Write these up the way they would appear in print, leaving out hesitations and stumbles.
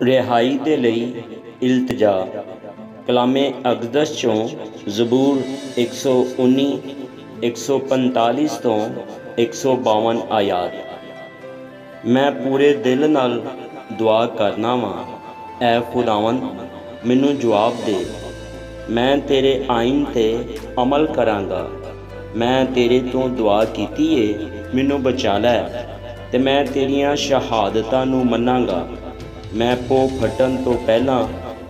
रिहाई दे लई इल्तजा। कलामे अकदस चों ज़बूर 119 145 तो 152 आयात। मैं पूरे दिल नाल दुआ करना वा, ऐ खुदावंद मैनू जवाब दे। मैं तेरे आइन ते अमल करांगा। मैं तेरे तो दुआ कीती है, मैनू बचा लै ते मैं तेरियां शहादतां नू मन्नांगा। मैं पो फटन तो पहला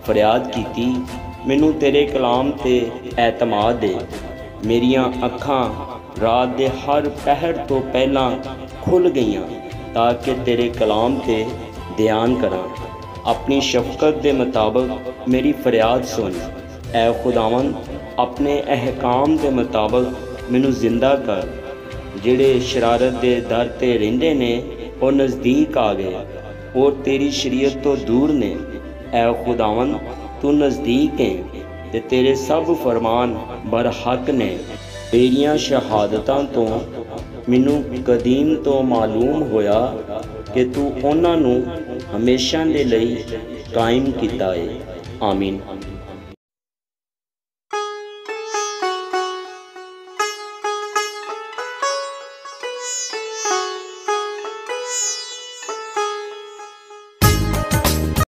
फरियाद कीती, मैनू तेरे कलाम ते एतमाद दे। मेरियां अखां रात दे हर पहर तो पहला खुल गईयां ताकि तेरे कलाम ते ध्यान करां। अपनी शफकत दे मुताबिक मेरी फरियाद सुन। ऐ खुदावंद अपने अहकाम के मुताबिक मैनू जिंदा कर। जिहड़े शरारत के दर ते रहिंदे ने वो नज़दीक आ गए और तेरी शरीयत तो दूर ने। ऐ खुदावंद तू नज़दीक है ते तेरे सब फरमान बरहक ने। तेरियां शहादतां तो मैनू कदीम तो मालूम होया कि तू उन्हां नू हमेशा दे लई कायम कीता है। आमीन।